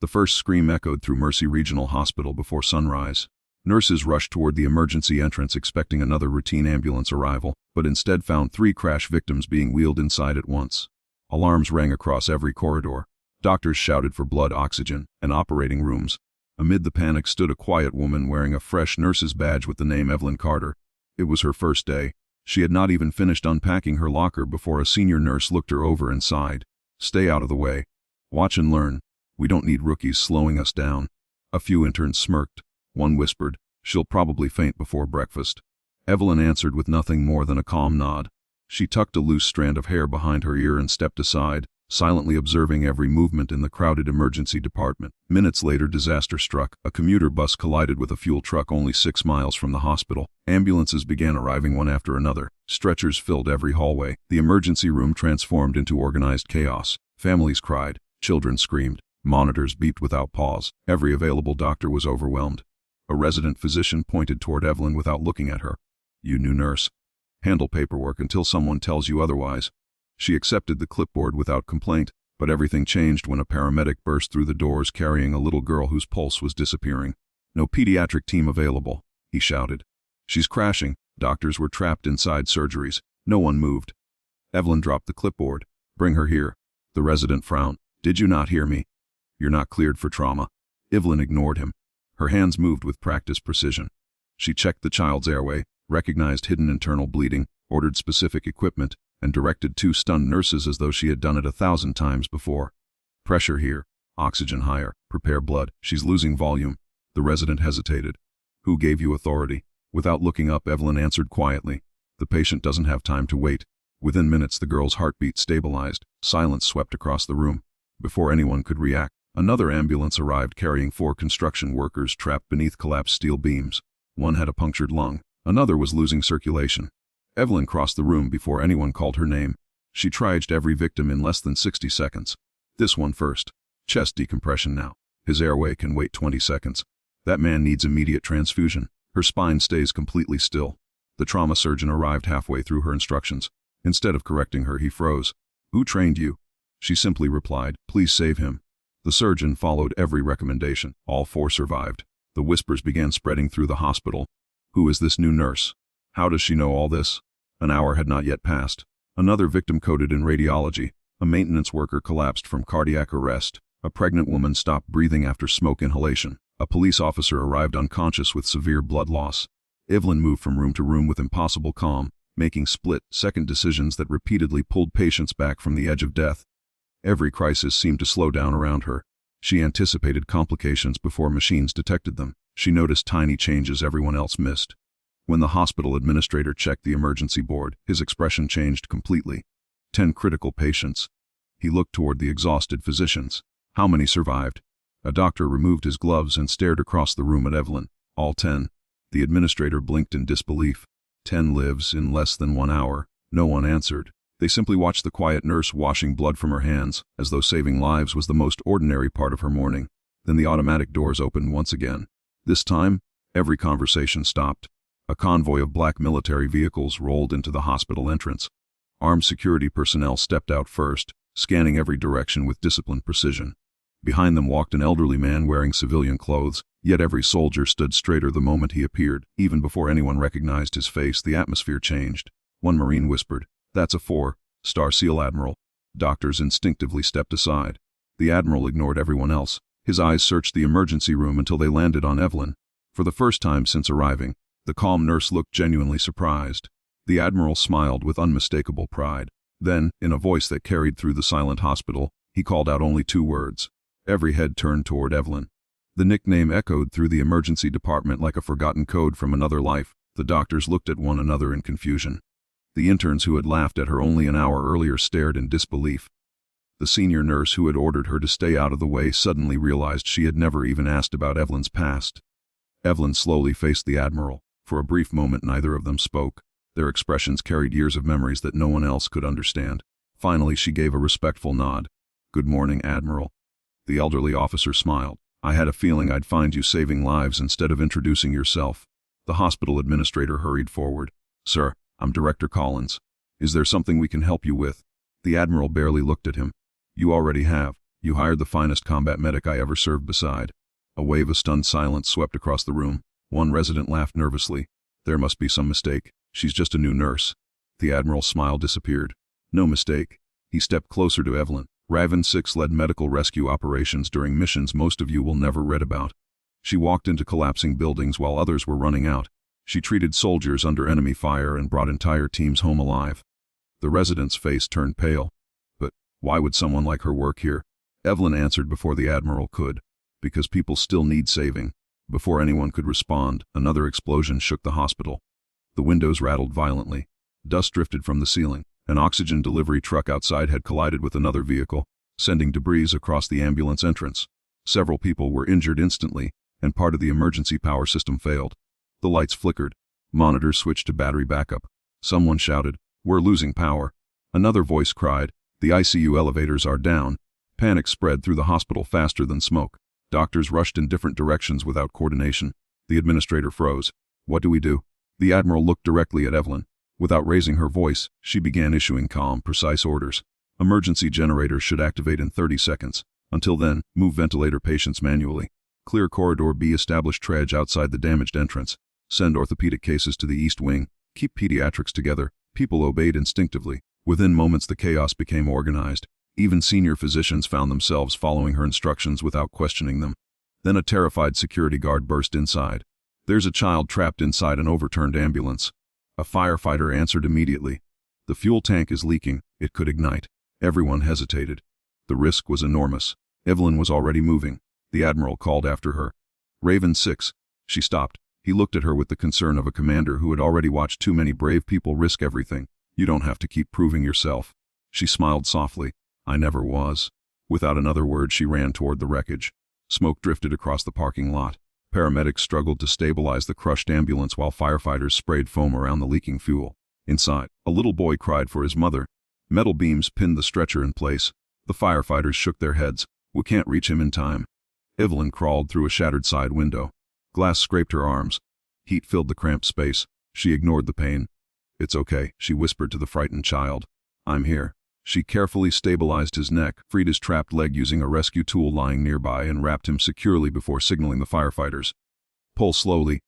The first scream echoed through Mercy Regional Hospital before sunrise. Nurses rushed toward the emergency entrance expecting another routine ambulance arrival, but instead found 3 crash victims being wheeled inside at once. Alarms rang across every corridor. Doctors shouted for blood, oxygen, and operating rooms. Amid the panic stood a quiet woman wearing a fresh nurse's badge with the name Evelyn Carter. It was her first day. She had not even finished unpacking her locker before a senior nurse looked her over and sighed. "Stay out of the way. Watch and learn. We don't need rookies slowing us down." A few interns smirked. One whispered, "She'll probably faint before breakfast." Evelyn answered with nothing more than a calm nod. She tucked a loose strand of hair behind her ear and stepped aside, silently observing every movement in the crowded emergency department. Minutes later, disaster struck. A commuter bus collided with a fuel truck only 6 miles from the hospital. Ambulances began arriving one after another. Stretchers filled every hallway. The emergency room transformed into organized chaos. Families cried. Children screamed. Monitors beeped without pause. Every available doctor was overwhelmed. A resident physician pointed toward Evelyn without looking at her. "You new nurse. Handle paperwork until someone tells you otherwise." She accepted the clipboard without complaint, but everything changed when a paramedic burst through the doors carrying a little girl whose pulse was disappearing. "No pediatric team available," he shouted. "She's crashing." Doctors were trapped inside surgeries. No one moved. Evelyn dropped the clipboard. "Bring her here." The resident frowned. "Did you not hear me? You're not cleared for trauma." Evelyn ignored him. Her hands moved with practiced precision. She checked the child's airway, recognized hidden internal bleeding, ordered specific equipment, and directed 2 stunned nurses as though she had done it 1,000 times before. "Pressure here. Oxygen higher. Prepare blood. She's losing volume." The resident hesitated. "Who gave you authority?" Without looking up, Evelyn answered quietly. "The patient doesn't have time to wait." Within minutes, the girl's heartbeat stabilized. Silence swept across the room. Before anyone could react, another ambulance arrived carrying 4 construction workers trapped beneath collapsed steel beams. One had a punctured lung. Another was losing circulation. Evelyn crossed the room before anyone called her name. She triaged every victim in less than 60 seconds. "This one first. Chest decompression now. His airway can wait 20 seconds. That man needs immediate transfusion." Her spine stays completely still. The trauma surgeon arrived halfway through her instructions. Instead of correcting her, he froze. "Who trained you?" She simply replied, "Please save him." The surgeon followed every recommendation. All 4 survived. The whispers began spreading through the hospital. "Who is this new nurse? How does she know all this?" An hour had not yet passed. Another victim coded in radiology. A maintenance worker collapsed from cardiac arrest. A pregnant woman stopped breathing after smoke inhalation. A police officer arrived unconscious with severe blood loss. Evelyn moved from room to room with impossible calm, making split-second decisions that repeatedly pulled patients back from the edge of death. Every crisis seemed to slow down around her. She anticipated complications before machines detected them. She noticed tiny changes everyone else missed. When the hospital administrator checked the emergency board, his expression changed completely. 10 critical patients. He looked toward the exhausted physicians. How many survived? A doctor removed his gloves and stared across the room at Evelyn. All 10. The administrator blinked in disbelief. 10 lives in less than 1 hour. No one answered. They simply watched the quiet nurse washing blood from her hands, as though saving lives was the most ordinary part of her morning. Then the automatic doors opened once again. This time, every conversation stopped. A convoy of black military vehicles rolled into the hospital entrance. Armed security personnel stepped out first, scanning every direction with disciplined precision. Behind them walked an elderly man wearing civilian clothes, yet every soldier stood straighter the moment he appeared. Even before anyone recognized his face, the atmosphere changed. One Marine whispered, "That's a 4-star SEAL Admiral." Doctors instinctively stepped aside. The Admiral ignored everyone else. His eyes searched the emergency room until they landed on Evelyn. For the first time since arriving, the calm nurse looked genuinely surprised. The Admiral smiled with unmistakable pride. Then, in a voice that carried through the silent hospital, he called out only 2 words. Every head turned toward Evelyn. The nickname echoed through the emergency department like a forgotten code from another life. The doctors looked at one another in confusion. The interns who had laughed at her only an hour earlier stared in disbelief. The senior nurse who had ordered her to stay out of the way suddenly realized she had never even asked about Evelyn's past. Evelyn slowly faced the Admiral. For a brief moment, neither of them spoke. Their expressions carried years of memories that no one else could understand. Finally, she gave a respectful nod. "Good morning, Admiral." The elderly officer smiled. "I had a feeling I'd find you saving lives instead of introducing yourself." The hospital administrator hurried forward. "Sir, I'm Director Collins. Is there something we can help you with?" The Admiral barely looked at him. "You already have. You hired the finest combat medic I ever served beside. A wave of stunned silence swept across the room. One resident laughed nervously. There must be some mistake. She's just a new nurse. The Admiral's smile disappeared. No mistake. He stepped closer to Evelyn. Raven 6 led medical rescue operations during missions most of you will never read about. She walked into collapsing buildings while others were running out. She treated soldiers under enemy fire and brought entire teams home alive. The resident's face turned pale. But why would someone like her work here? Evelyn answered before the Admiral could. Because people still need saving. Before anyone could respond, another explosion shook the hospital. The windows rattled violently. Dust drifted from the ceiling. An oxygen delivery truck outside had collided with another vehicle, sending debris across the ambulance entrance. Several people were injured instantly, and part of the emergency power system failed. The lights flickered. Monitors switched to battery backup. Someone shouted, "We're losing power." Another voice cried, "The ICU elevators are down." Panic spread through the hospital faster than smoke. Doctors rushed in different directions without coordination. The administrator froze. What do we do? The Admiral looked directly at Evelyn. Without raising her voice, she began issuing calm, precise orders. Emergency generators should activate in 30 seconds. Until then, move ventilator patients manually. Clear corridor B, establish triage outside the damaged entrance. Send orthopedic cases to the east wing. Keep pediatrics together. People obeyed instinctively. Within moments the chaos became organized. Even senior physicians found themselves following her instructions without questioning them. Then a terrified security guard burst inside. "There's a child trapped inside an overturned ambulance." A firefighter answered immediately. "The fuel tank is leaking. It could ignite." Everyone hesitated. The risk was enormous. Evelyn was already moving. The Admiral called after her. "Raven 6. She stopped. He looked at her with the concern of a commander who had already watched too many brave people risk everything. "You don't have to keep proving yourself." She smiled softly. "I never was." Without another word, she ran toward the wreckage. Smoke drifted across the parking lot. Paramedics struggled to stabilize the crushed ambulance while firefighters sprayed foam around the leaking fuel. Inside, a little boy cried for his mother. Metal beams pinned the stretcher in place. The firefighters shook their heads. "We can't reach him in time." Evelyn crawled through a shattered side window. Glass scraped her arms. Heat filled the cramped space. She ignored the pain. "It's okay," she whispered to the frightened child. "I'm here." She carefully stabilized his neck, freed his trapped leg using a rescue tool lying nearby, and wrapped him securely before signaling the firefighters. "Pull slowly."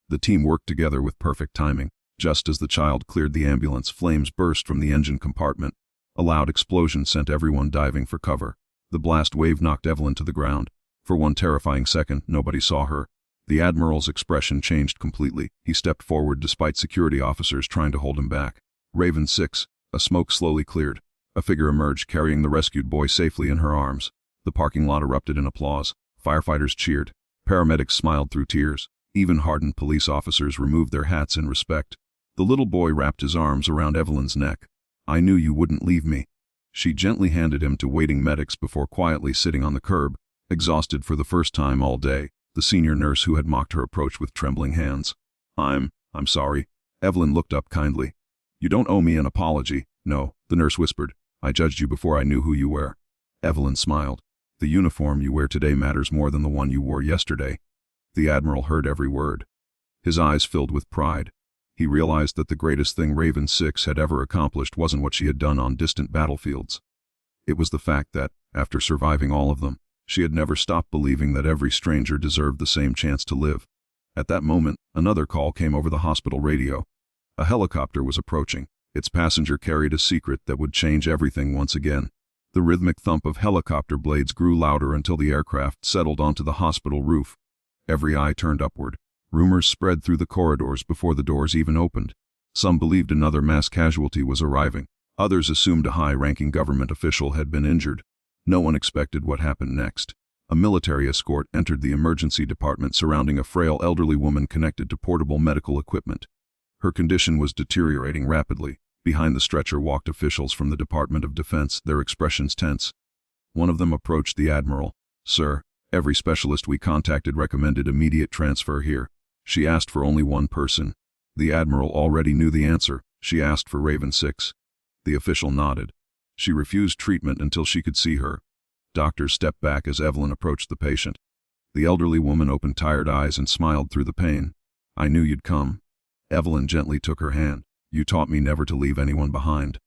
The team worked together with perfect timing. Just as the child cleared the ambulance, flames burst from the engine compartment. A loud explosion sent everyone diving for cover. The blast wave knocked Evelyn to the ground. For one terrifying second, nobody saw her. The Admiral's expression changed completely. He stepped forward despite security officers trying to hold him back. Raven 6. A smoke slowly cleared. A figure emerged carrying the rescued boy safely in her arms. The parking lot erupted in applause. Firefighters cheered. Paramedics smiled through tears. Even hardened police officers removed their hats in respect. The little boy wrapped his arms around Evelyn's neck. "I knew you wouldn't leave me." She gently handed him to waiting medics before quietly sitting on the curb. Exhausted for the first time all day, the senior nurse who had mocked her approached with trembling hands. I'm sorry." Evelyn looked up kindly. "You don't owe me an apology." "No," the nurse whispered. "I judged you before I knew who you were." Evelyn smiled. "The uniform you wear today matters more than the one you wore yesterday." The Admiral heard every word. His eyes filled with pride. He realized that the greatest thing Raven 6 had ever accomplished wasn't what she had done on distant battlefields. It was the fact that, after surviving all of them, she had never stopped believing that every stranger deserved the same chance to live. At that moment, another call came over the hospital radio. A helicopter was approaching. Its passenger carried a secret that would change everything once again. The rhythmic thump of helicopter blades grew louder until the aircraft settled onto the hospital roof. Every eye turned upward. Rumors spread through the corridors before the doors even opened. Some believed another mass casualty was arriving. Others assumed a high-ranking government official had been injured. No one expected what happened next. A military escort entered the emergency department surrounding a frail elderly woman connected to portable medical equipment. Her condition was deteriorating rapidly. Behind the stretcher walked officials from the Department of Defense, their expressions tense. One of them approached the Admiral. "Sir, every specialist we contacted recommended immediate transfer here." She asked for only one person. The Admiral already knew the answer. She asked for Raven 6. The official nodded. She refused treatment until she could see her. Doctors stepped back as Evelyn approached the patient. The elderly woman opened tired eyes and smiled through the pain. "I knew you'd come." Evelyn gently took her hand. "You taught me never to leave anyone behind."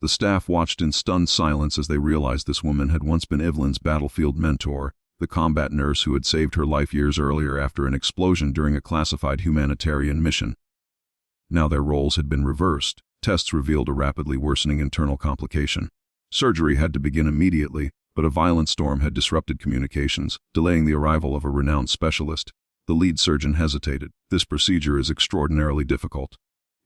The staff watched in stunned silence as they realized this woman had once been Evelyn's battlefield mentor, the combat nurse who had saved her life years earlier after an explosion during a classified humanitarian mission. Now their roles had been reversed. Tests revealed a rapidly worsening internal complication. Surgery had to begin immediately, but a violent storm had disrupted communications, delaying the arrival of a renowned specialist. The lead surgeon hesitated. This procedure is extraordinarily difficult.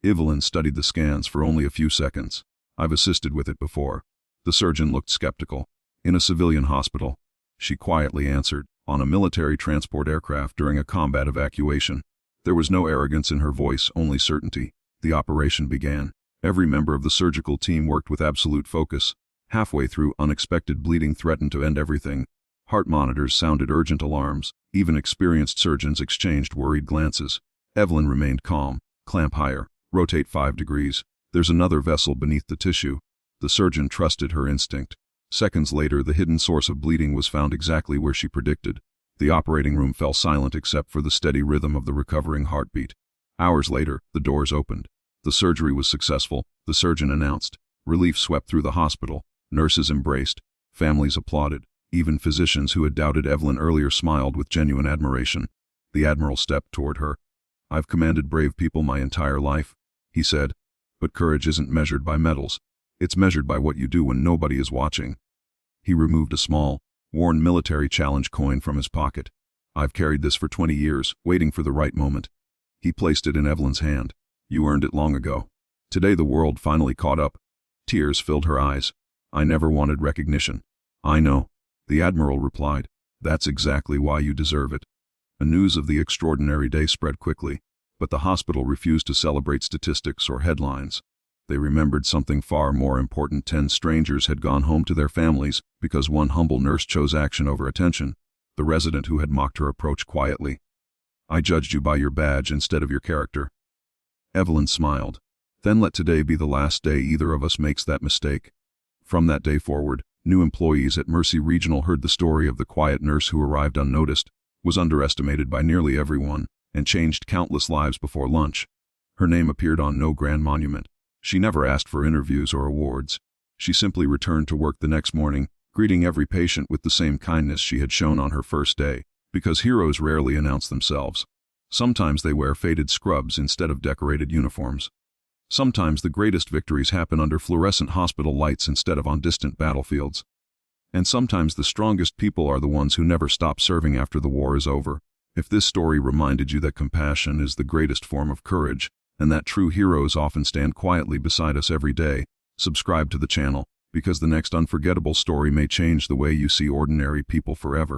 Evelyn studied the scans for only a few seconds. I've assisted with it before. The surgeon looked skeptical. In a civilian hospital, she quietly answered, on a military transport aircraft during a combat evacuation. There was no arrogance in her voice, only certainty. The operation began. Every member of the surgical team worked with absolute focus. Halfway through, unexpected bleeding threatened to end everything. Heart monitors sounded urgent alarms. Even experienced surgeons exchanged worried glances. Evelyn remained calm. Clamp higher. Rotate 5 degrees. There's another vessel beneath the tissue. The surgeon trusted her instinct. Seconds later, the hidden source of bleeding was found exactly where she predicted. The operating room fell silent except for the steady rhythm of the recovering heartbeat. Hours later, the doors opened. The surgery was successful, the surgeon announced. Relief swept through the hospital. Nurses embraced. Families applauded. Even physicians who had doubted Evelyn earlier smiled with genuine admiration. The Admiral stepped toward her. I've commanded brave people my entire life, he said. But courage isn't measured by medals. It's measured by what you do when nobody is watching. He removed a small, worn military challenge coin from his pocket. I've carried this for 20 years, waiting for the right moment. He placed it in Evelyn's hand. You earned it long ago. Today the world finally caught up. Tears filled her eyes. I never wanted recognition. I know. The Admiral replied. That's exactly why you deserve it. The news of the extraordinary day spread quickly, but the hospital refused to celebrate statistics or headlines. They remembered something far more important. 10 strangers had gone home to their families because one humble nurse chose action over attention. The resident who had mocked her approached quietly. I judged you by your badge instead of your character. Evelyn smiled. Then let today be the last day either of us makes that mistake. From that day forward, new employees at Mercy Regional heard the story of the quiet nurse who arrived unnoticed, was underestimated by nearly everyone, and changed countless lives before lunch. Her name appeared on no grand monument. She never asked for interviews or awards. She simply returned to work the next morning, greeting every patient with the same kindness she had shown on her first day, because heroes rarely announce themselves. Sometimes they wear faded scrubs instead of decorated uniforms. Sometimes the greatest victories happen under fluorescent hospital lights instead of on distant battlefields. And sometimes the strongest people are the ones who never stop serving after the war is over. If this story reminded you that compassion is the greatest form of courage, and that true heroes often stand quietly beside us every day, subscribe to the channel, because the next unforgettable story may change the way you see ordinary people forever.